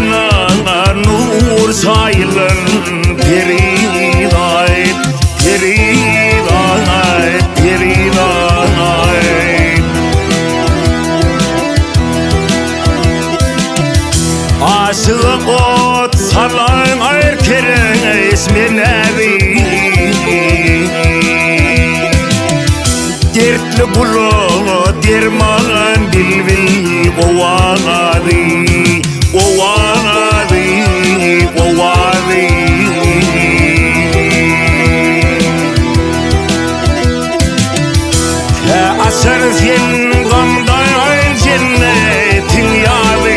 gözüne nur sayılır. Periday, periday, periday. Aşık ot salan erkere ismin evi. Dertli kulu derman bilbil ovanadı, ovanadı, ovanadı. Asar sen gamdan cennetin yalı.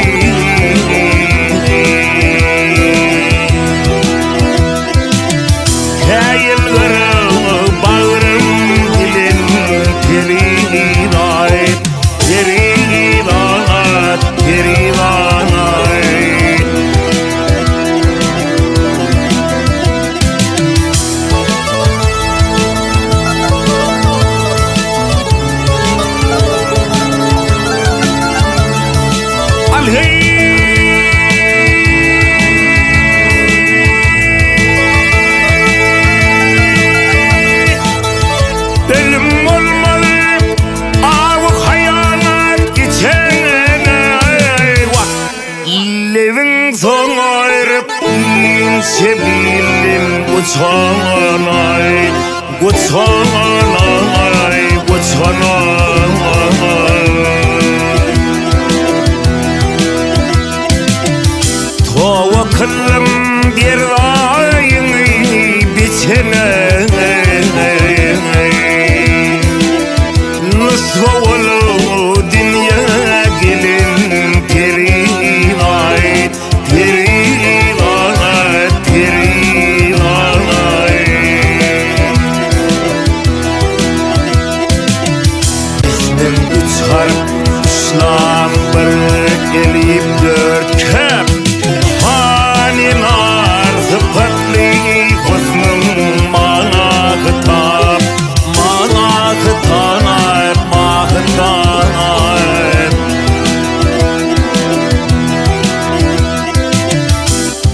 Ölüm olmalı av hayanat geçene. İllevin son ayrıp sebilin uçanay, uçanay, uçanay. Tavakılım bir ayını biçene. Nusvolu dünya gelin periday, periday, periday. İsmin üç harf İslam bir elip dört kep. Hanin arz patlı husnum mana hitap, mana hitap, mana hitap.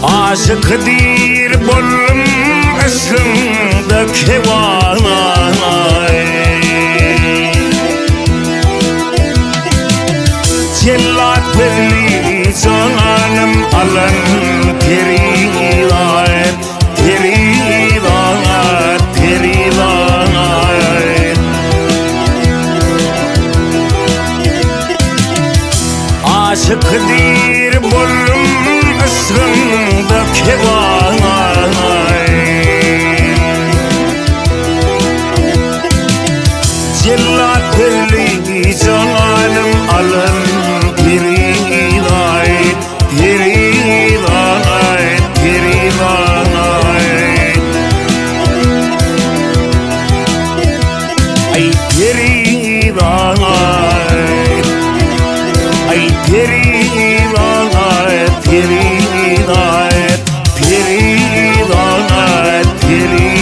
Aşık dir bollum ışığında kevanay. Cellat verli cananım alan periday, periday, periday. Aşık dir bollum ışığında kevanay. Cellat verli cananım alan periday, periday, periday. Ay periday, ay periday, periday, periday, periday.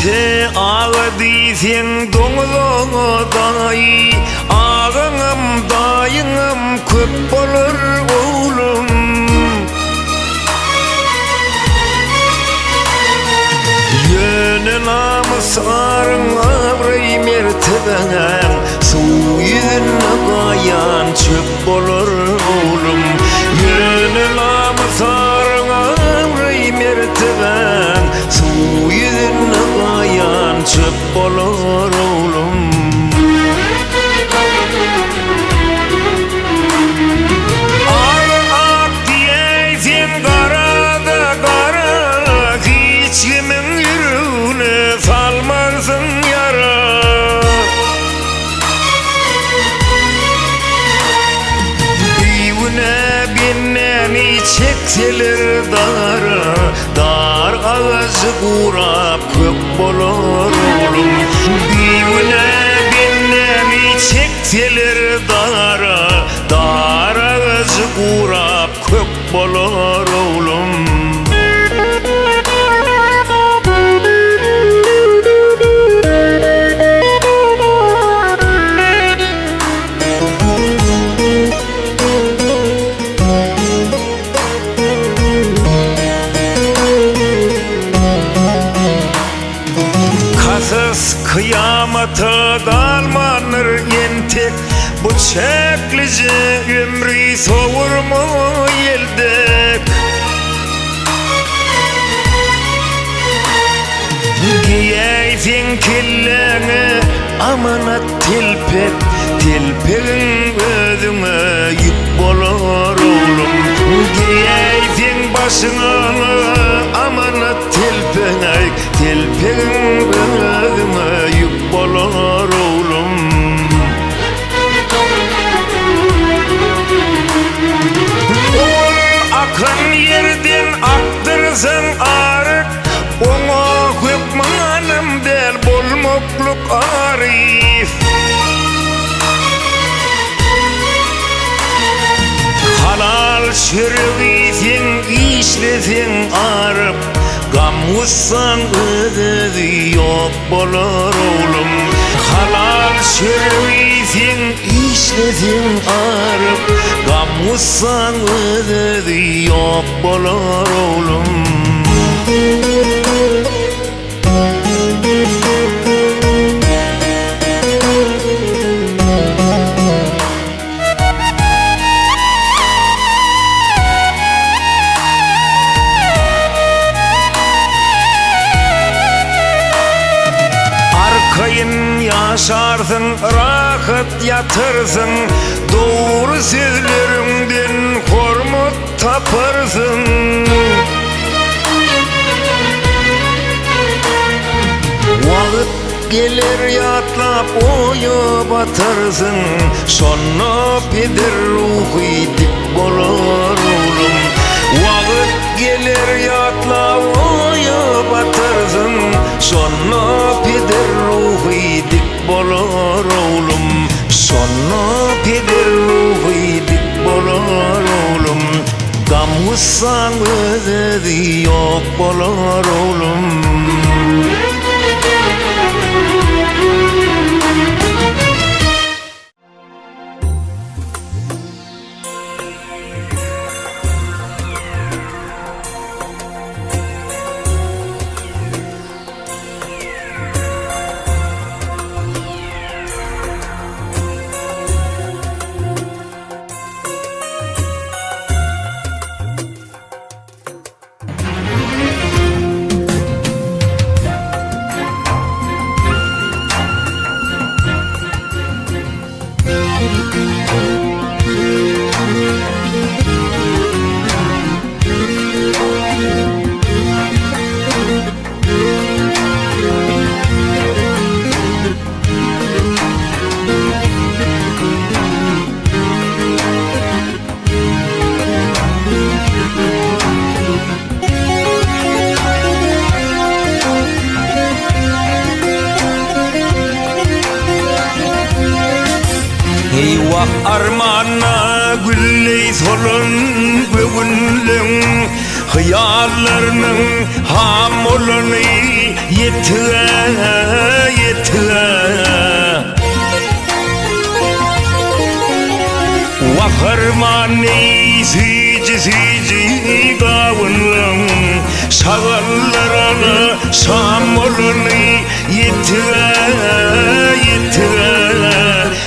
Te ağadı sen doңloğday, ağanım dayınım köp bolur oğlum. Yönü namusarın avray merteben, suyun gayan çöp bolur oğlum. Yönü namusarın avray merteben, suyun gayan çöp bolur oğlum. çekseler dara, dar ağzı kurap kök bolor oğlum. Düğüne benlemi çekseler dara, dar ağzı kurap kök bolor oğlum. Kıyamata kalmanır yentek, bu çeklice ömrü soğurmu yeldek. Giyeysin kellene amanat tilpek, tilpeğin ödüne yük bolor oğlum. Giyeysin başına amanat tilpeğin, tilpeğin ödüne yük bolor oğlum. Oğul akın yerden aktırsın arık, ona hükmanım del bolmokluk arif. Halal şervisin işlesin arıp, gam ussan ödedi yok bolor oğlum. Halal şervisin işlesin arıp, gam ussan ödedi yok bolor oğlum. Arkayın yaşarsın, rahat yatırsın, doğru sözlerinden hormat taparsın. Vakit gelir yatlap oyu batarsın, sonra peder ruhu dik bolor oğlum. Vakit gelir yatlap oyu batarsın, sonra peder ruhu dik bolor oğlum. Sonra peder ruhu dik bolor oğlum. Gam ussan ödedi yok bolor oğlum. Eyvah armana gülley solun bugünlüm, hayallarının ham olanı yetire yetire. Vah armani sici sici gavunlum, sağallarına sam olanı yetire yetire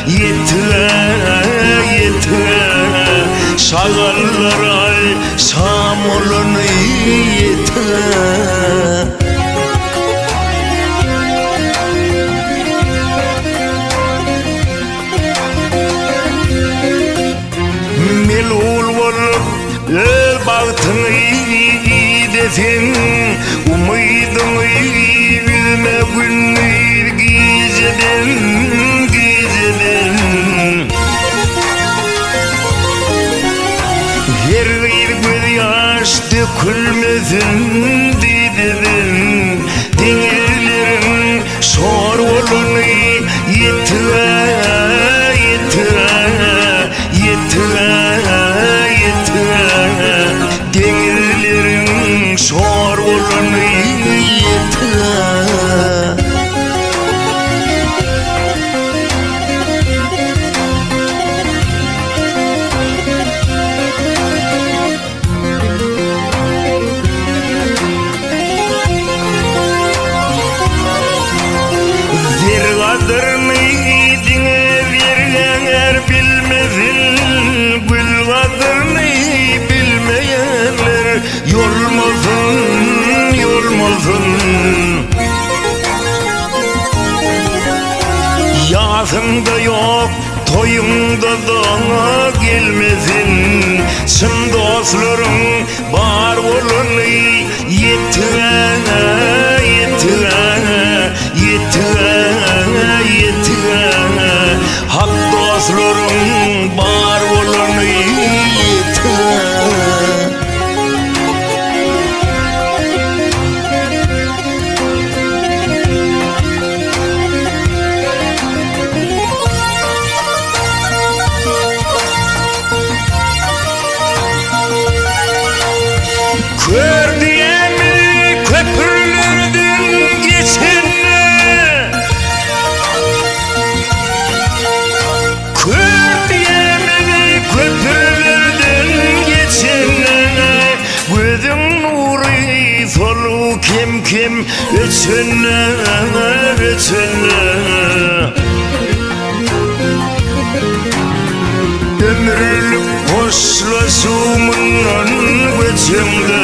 yetire yetire. Sağallara sam olanı yetire. Melul olup el baktını desin, umidını bilme günler geceden geceden. Her bir sökülmesin didedin denizlerin şor olunu yetire denizlerin şor olunu yetire. Yazında yok, toyunda da gelmesin. Şın dostlarım var olunu yetire. Hak dostlarım var olunu yetire. Kör diye mi köprülerden geçenler? Kör diye mi köprülerden geçenler? Gözün nuru solu kim kim öçenler. Ömürlük hoşlaşımından geçimde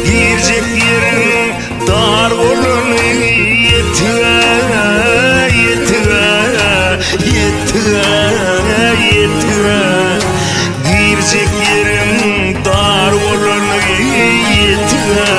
girecek yerin dar olunu yetire. Girecek yerin dar olunu yetire.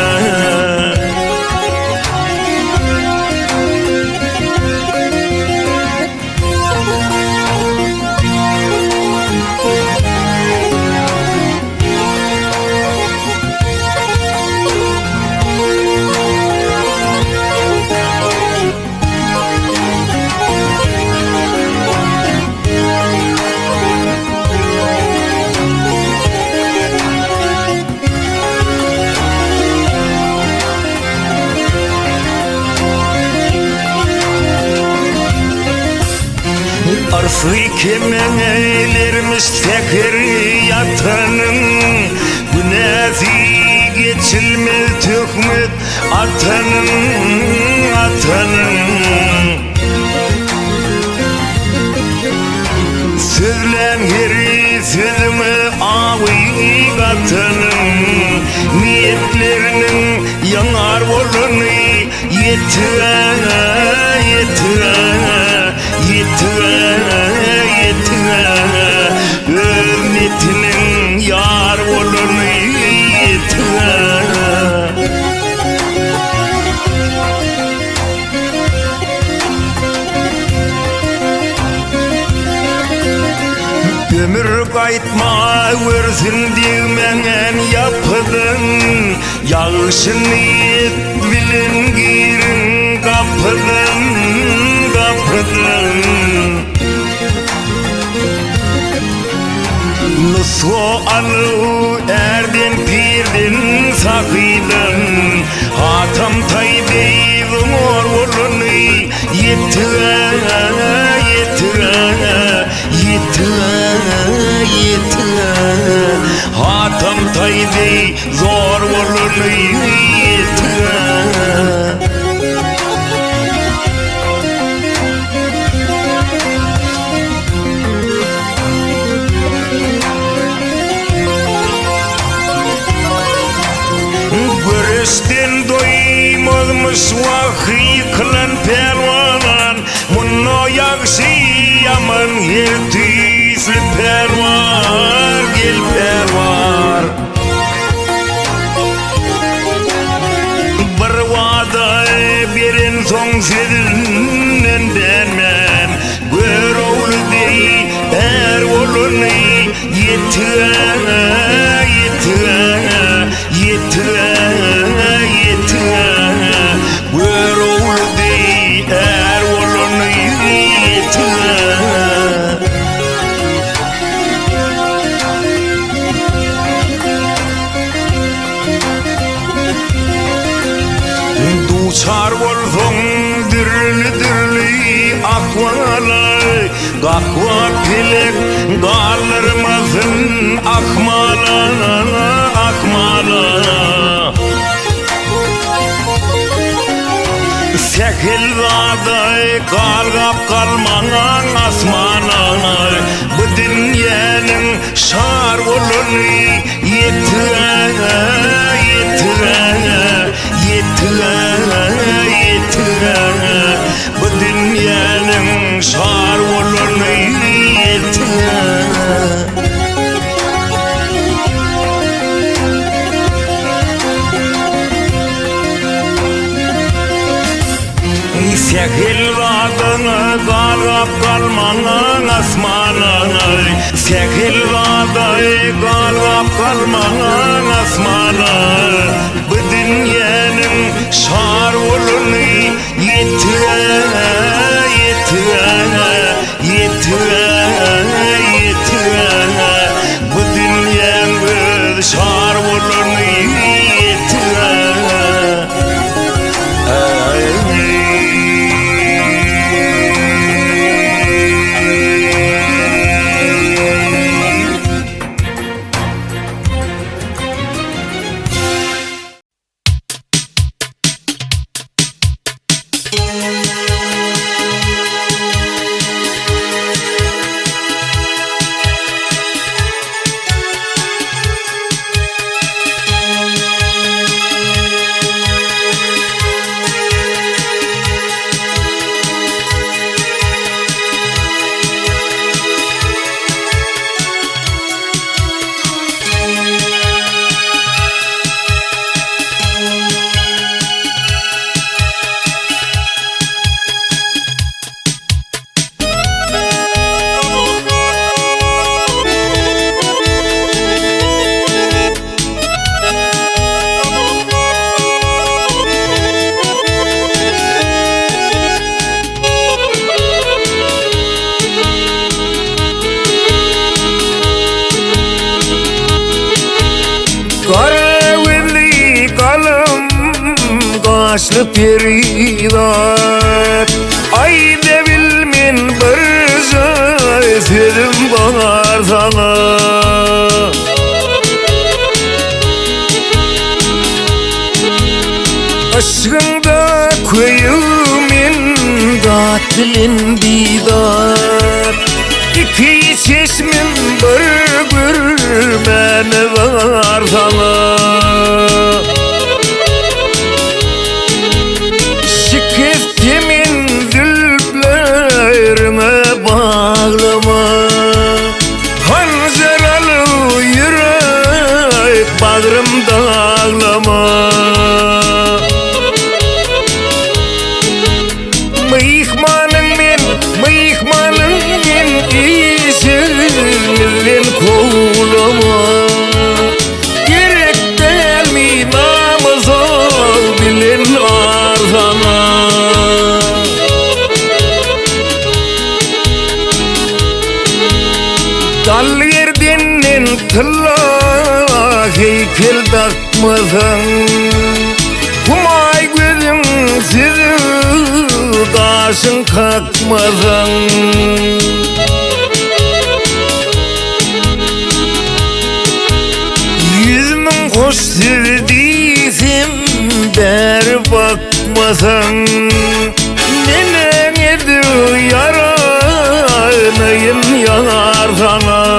Arsı kemelermiş tekir yatanın, bu nezi geçilmez tökmet atanın. Sözlen geri sözümü avi atanın, niyetlerinin yanar olunu yetire. Örnetinin yar olunu yetire. Ömür kayıtma versin diyemen yapıdın, yağışın niyet bilin girin kapıdın. Nusu alı erden pirdin sakıydın, hatam taybeyi zumur olunu yetire. Hatam taybeyi zor olunu yetire. Görüşten doymazmış vahiy kılan pervanan, munno yakşı yaman her tüysü pervar, gel pervar. Bir vada birin son sedinden denmen, gör oğlu dey er olunu yetire. Kakva pilek galırmasın akmala akmala Sekil vaday kalgap kalmanan asmana Bu dünyanın şar olunu yetire Bu dünyanın şar olunu yetire Sekil vadını galap kalmanan asmana Sekil vadayı galap kalmanan asmana Bu dünyanın şar olunu yetire Bu dünyanın şar olunu yetire Kaşlı periler Ay devilmin barıza Eserim bağır sana Aşkında koyumin Katilin didar İki çeşmin bir Mene bağır sana Şikestimin zülflerine bağlama Hanzaralı yürek bağrımda ağlama Mıyıkmanın men İşinizden kovulama Gerek değil mi namaz ol bilin arzana Dal yerdenin tılla heykel takmasan Kumay gözüm sizi kaşın kakmasan Yüzümün hoş sevdiysem der bakmasan Nenen edi yaranayım yanar sana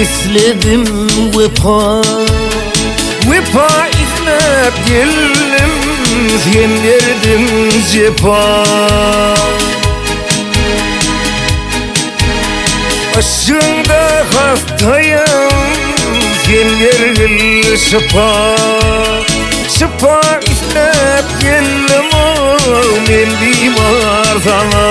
istedim vefa. Vefa izlep geldim, sen verdin cefa. Aşkında hastayım, sen ver şifa. Şifa istedim geldim, men bimar sana.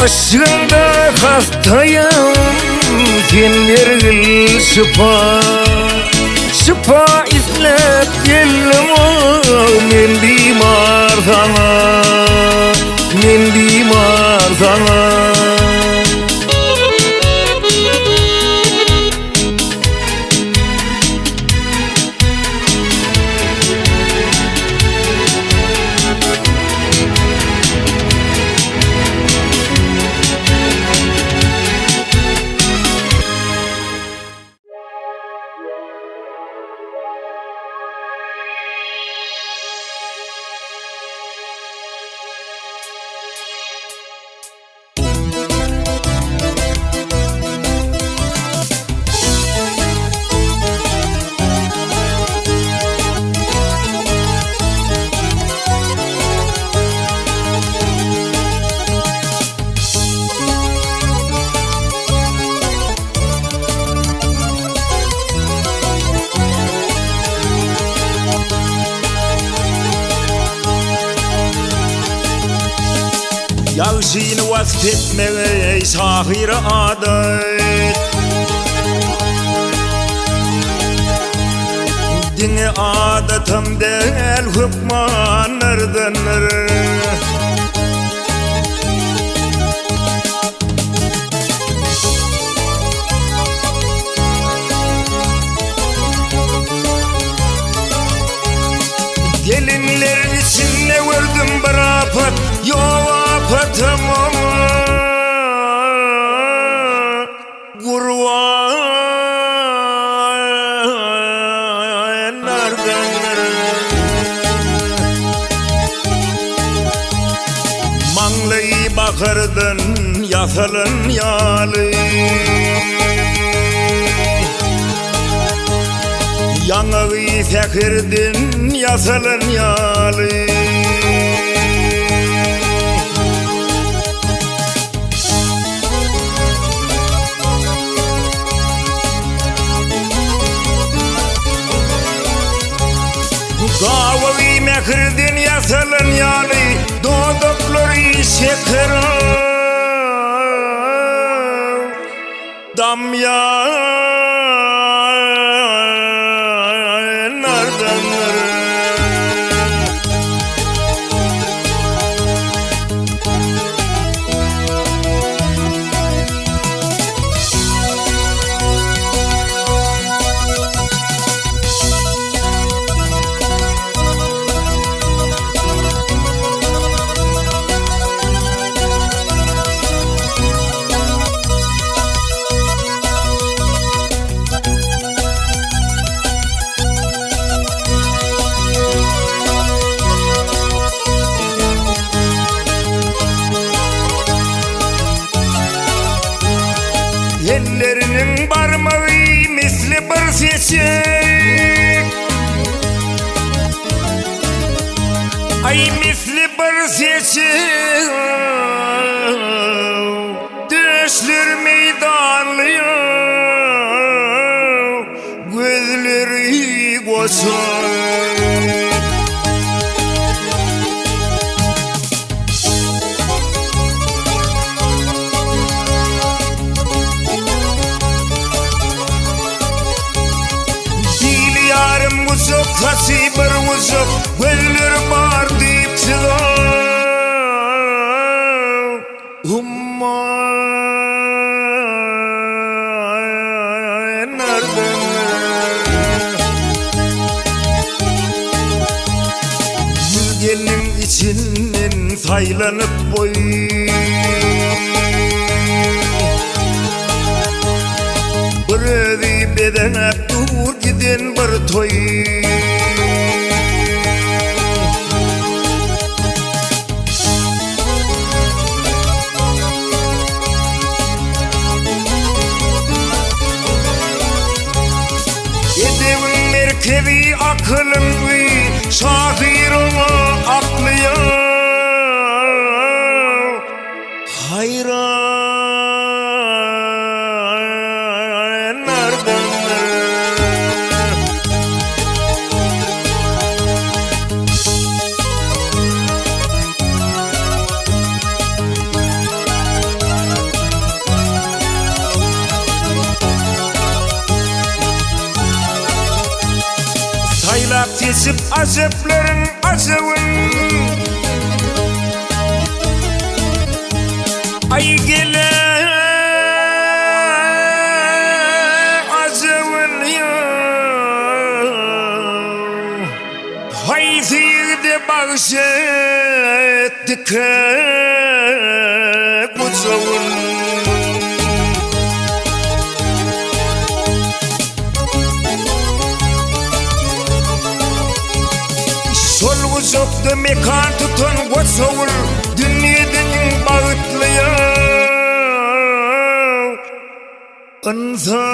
Aşkında hastayım, sen ver şifa. Şifa izlep geldim, men bimar sana. Men bimar sana. Yalşin vasfetmeye şahir adet. Dini adetim değil hükmanlardanır. Gelinlerin içinde gördüm bir afet, yok apetim ama kurvanlardandır. Manglayı bakırdın yasalın yalı, yanığı sekirdin yasalın yalı. Davavi mekirdin yasalın yalı, doğdukları şekerim damyanlardandır. Ellerinin parmağı misli bir seçik, ay misli bir seçik. Düşler meydanlıyor, gözleri koşar. Uzak taşı bir uzak, gözleri var deyip çılar. Umman nereden? saylanıp boy. Bir özi bedenep dur giden bir toy. Edevin merkebi akılın şahir ola aklıya hayran nerdendir. Saylak kesip aceplerin acevin ay gele acevin ya hayfide bağışettik kucavun. Solguzokta mekan tutan goçovul dünyadan bağıtlıya insanlardandır.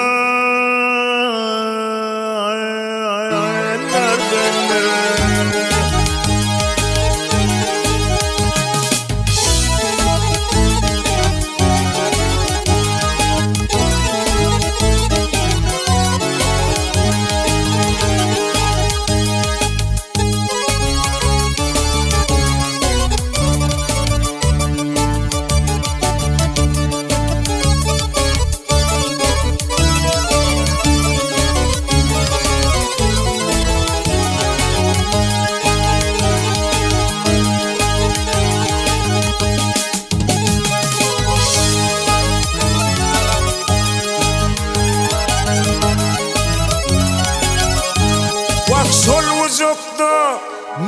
Solguzokta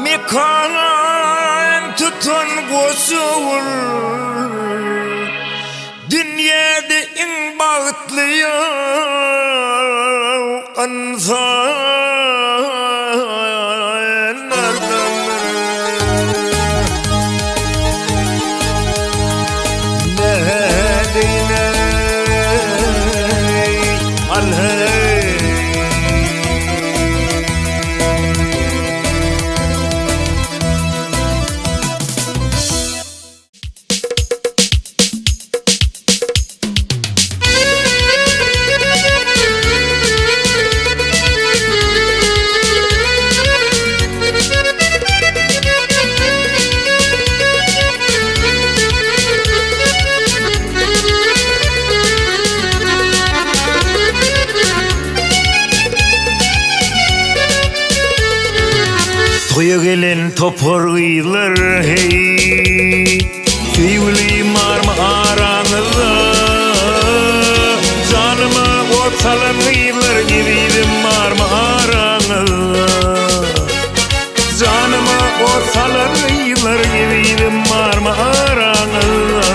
mekan tutan goçovul dünyada en bağıtlıya insanlardandır. Ne deyney alhey Toya gelen topargılar hey Fiyuli marma aranıza Canıma o talanılar gibiydim marma aranıza Canıma o talanılar gibiydim marma aranıza.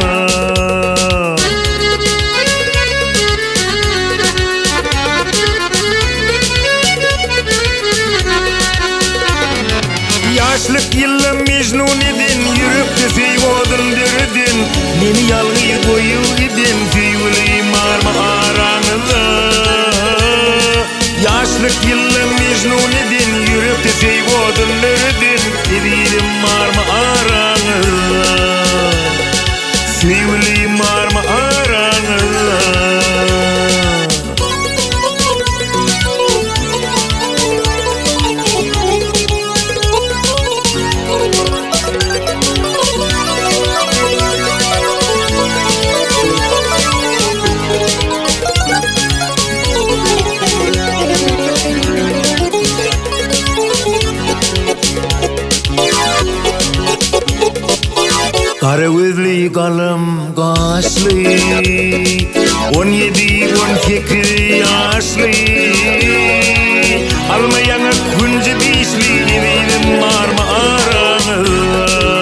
Yaşlık yılım mecnun edin, yürüptü feyvodun derdin. Meni yalgıyı koyu edin, feyvuli marma aranıza. Yaşlık yılım mecnun edin, yürüptü feyvodun derdin. Edilim marma aranıza, feyvuli marma aranıza. Kara gözlü kalem kaşlı 17 18 yaşlı almayana kuncu dişli gibiydim marma aranıza.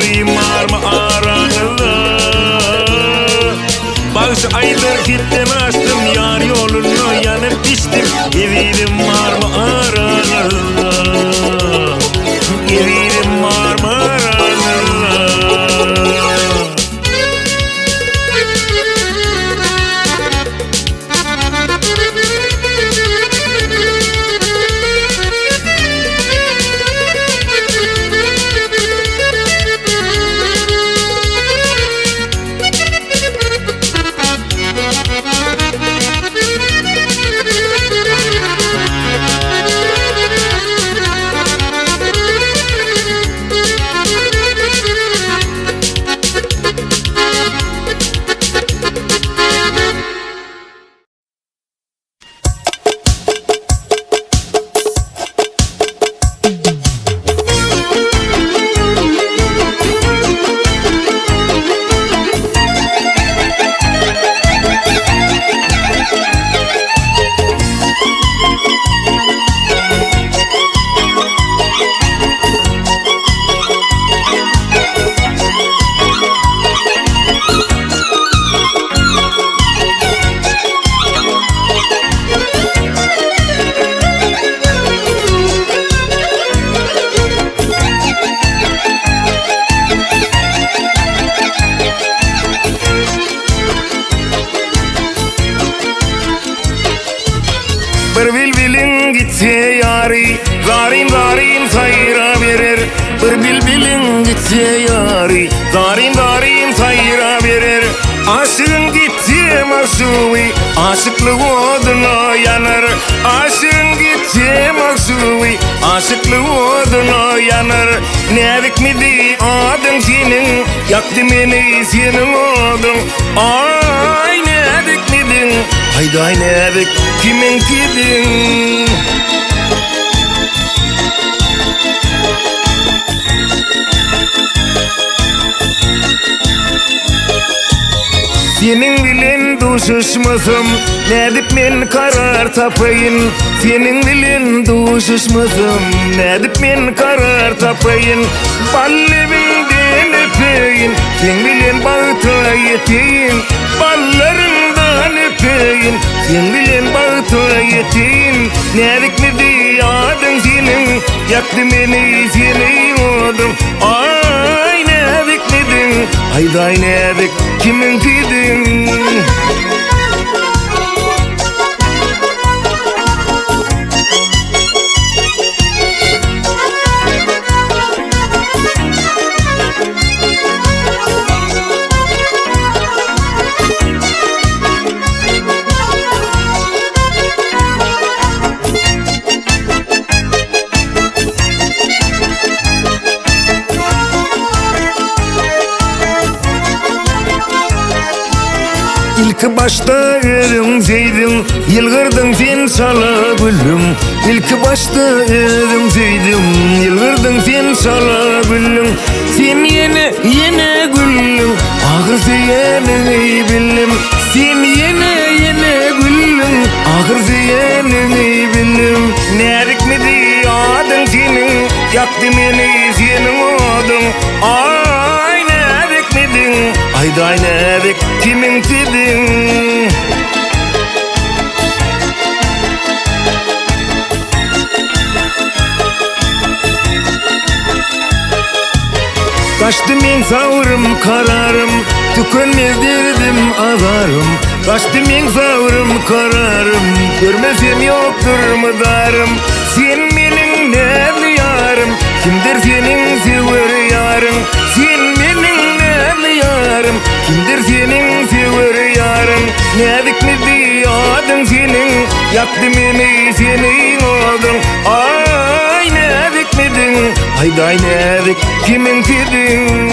Süyüleyim var mı aranızda? Bağış aydır gittim açtım, yar yolunu yanıp düştüm. Evirim var mı aranızda? Evirim var mı aranızda? Bir bilbilin gitse yari, zarin zarin sayra verir. Bir bilbilin gitse yari, zarin zarin sayra verir. Aşığın gitse mahsubi, aşıklığı oduna yanar. Aşığın gitse mahsubi, aşıklığı oduna yanar. Nevik midi adın senin, yaktı beni senin odun. Ay nevik midin, hayday nevik kimin kidin? Senin bilen duşuşmasım, nedip men karar tapayın. Senin bilen duşuşmasım, nedip men karar tapayın. Ballebimden öpeyin, sen bilen bağıta yeteyin. Ballarından öpeyin, sen bilen bağıta yeteyin. Nedik mi diyadın senin, yaktı beni seni odun. Ay nedik midin, hayday nedik kimin kidin? İlk başta örümceydin, yılgırdın sen sala gülüm. İlk başta örümceydin, yılgırdın sen sala gülüm. Sen yine gülüm, ağır zeyeni billim. Sen yine gülüm, ağır zeyeni billim. Nerik mi diyadın senin, yaktı beni senin odun. Ay nerik midin, hayday nerik kimin kidin? Kaçtı men savrım kararım, tükenmezdirdim azarım. Kaçtı men savrım kararım, görmesem yoktur mıdarım. Sen benim nerli yarım, kimdir senin sever yarın? Sen benim nerli yarım, kimdir senin sever yarın? Nedik mi diyadın senin, yaktı beni senin odun. Ay nedik midin, hayday nedik kimin kidin?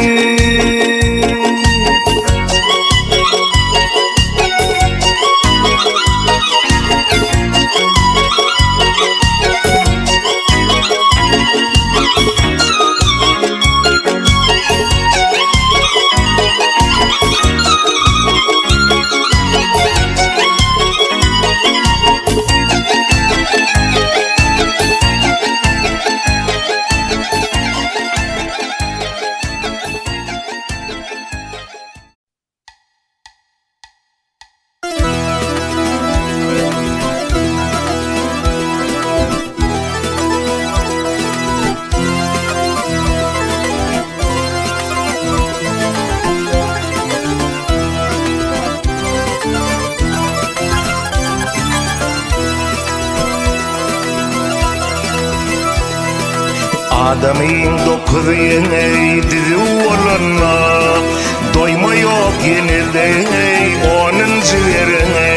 Adamın dokuz yeneydi olana doyma yok yenildi onun zirene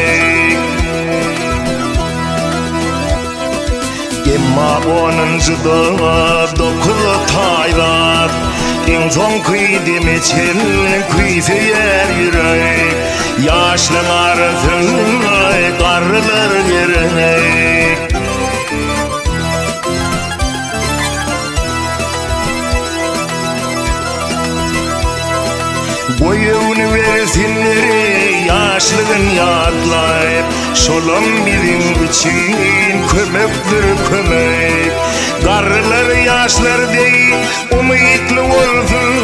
Emma onun zıda dokulu taylar İnson kıydı meçil kıydı yer yürek Yaşlı arasında karılar yerine Boyun versinleri yaşlığın yadlayıp Şolum bizim için kömektir kömek Karılar yaşlar değil umutlu olsun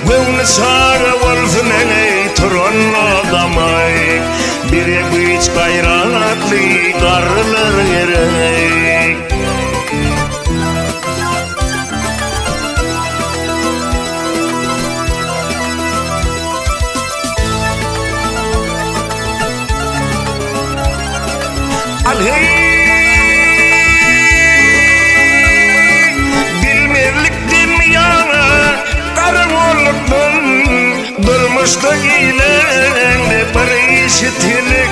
Gönlü sarı olsun ey turun adamay Bire güç gayratlı karılar yerine Bilmezlik dünyana karanlıktan durmuşta ilerinde bir işitilik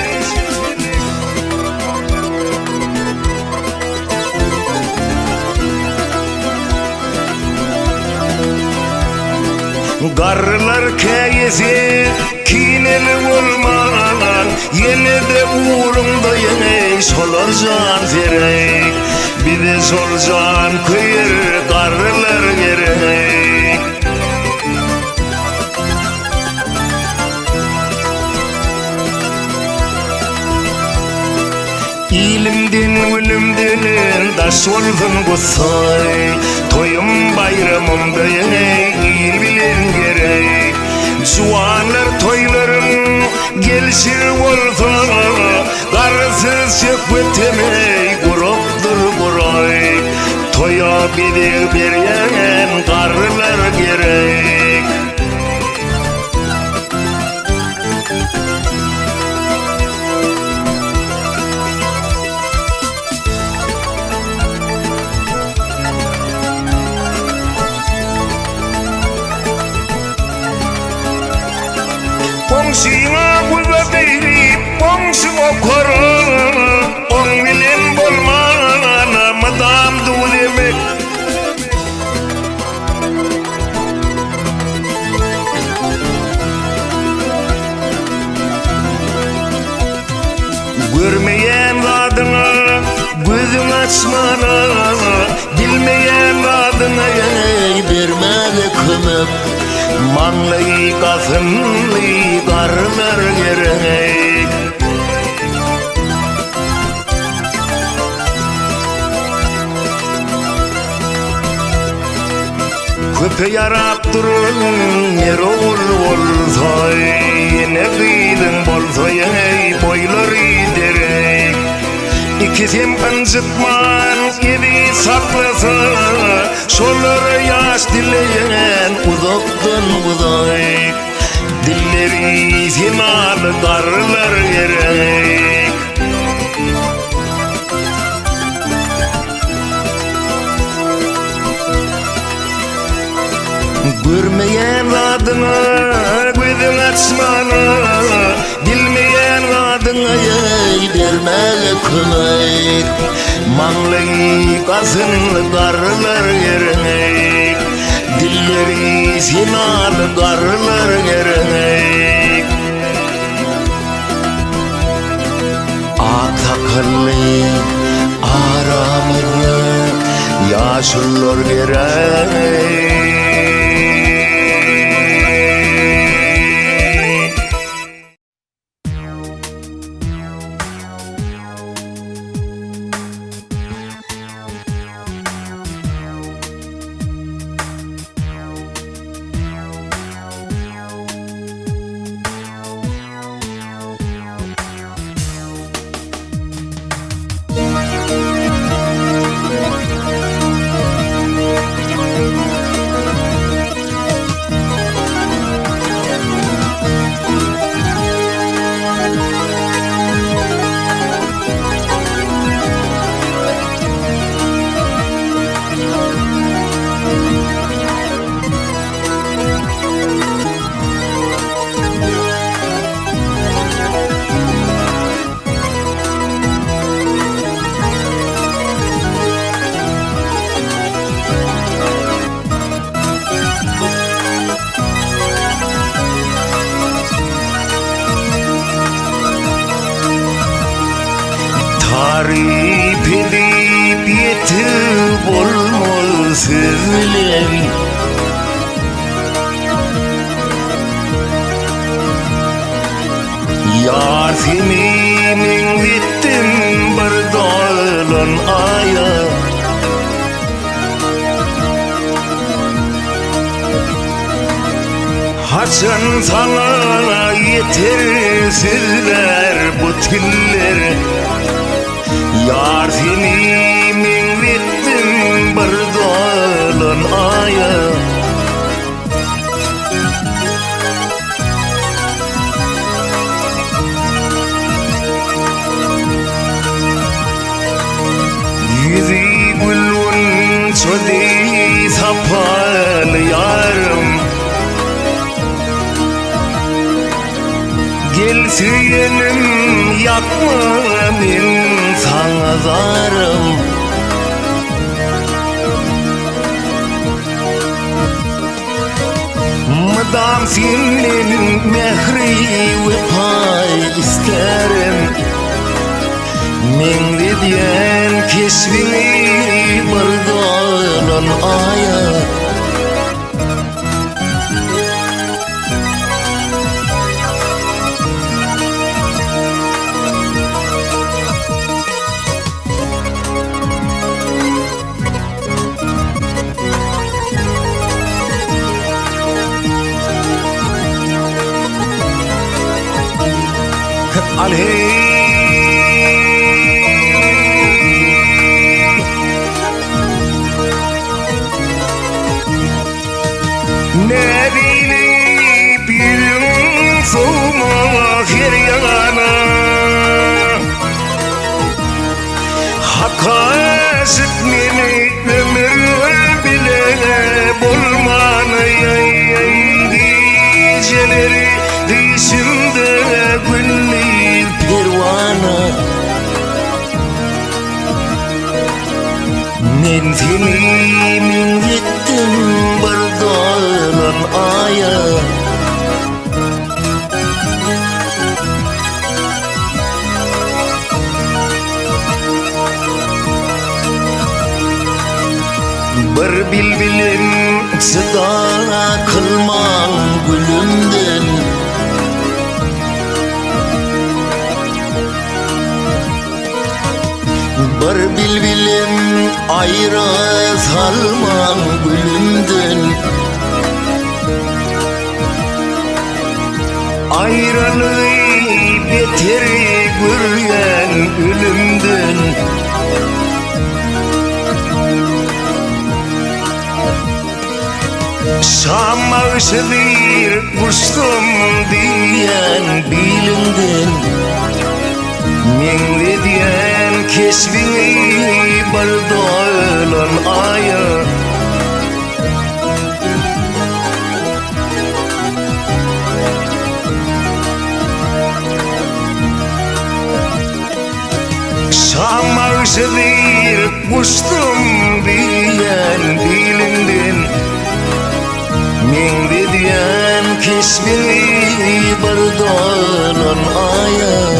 Garlar kayesi kineli olman Yine de uğrumda yine solarcan zerek Bir de solcan kıyır garlar gerek İlimden ölümden daş olsun kutsay Toyum bayramımda yine il bilen gerek Juanlar toyların gelişir olsa Karısız çökmetemey kuruptur kuray Toya bir beryen karılar gerek Pongşina kuza deyip pongşina koru On bilen bolmana madam du demek Görmeyen adına gözüm açmana Bilmeyen adına vermeli kımıp Manlıyı kasınlı karılar gerek Köpe yarap durun yer olsa Yine kıydın bolsa yine boyları derek İkizim ıncıtman gibi saklasa Şolları yaş dileyen uzaktan uzak Dilleri zinalı karılar gerek Görmeyen adına gözün açmana Bilmeyen adına vermeli kömek Manlıyı kasınlı karılar gerek Dilleri zinalı karılar gerek Ak sakallı aramını yaşlılar gerek sözlev Yar seni min gittim bir dağlan aya Haçan sana yeter sözler bu tiller Yar seni min gittim bir dağlan aya Yüzü gülün çöde sapal yarım Gel süyenim yapma min sana zarım Madam senin mehri ve pay isterim Men diyen keşfini bardalan aya Alhey Ne bileyim bir soğuma her yana Hakka aşık meni ömür bile bulmanı Geceleri dişimde günlük pervana Men seni min gittim bir dağlan aya Bir bilbilim sıda kılman gülümden Bir bilbilim ayrı salman gülümden Ayrılığı beter görgen ölümden Şam'a ışıdır kuştum diyen bilinden Men diyen keşfini bardalan aya Şam'a ışıdır kuştum diyen bilinden Men diyen keşfini bardalan aya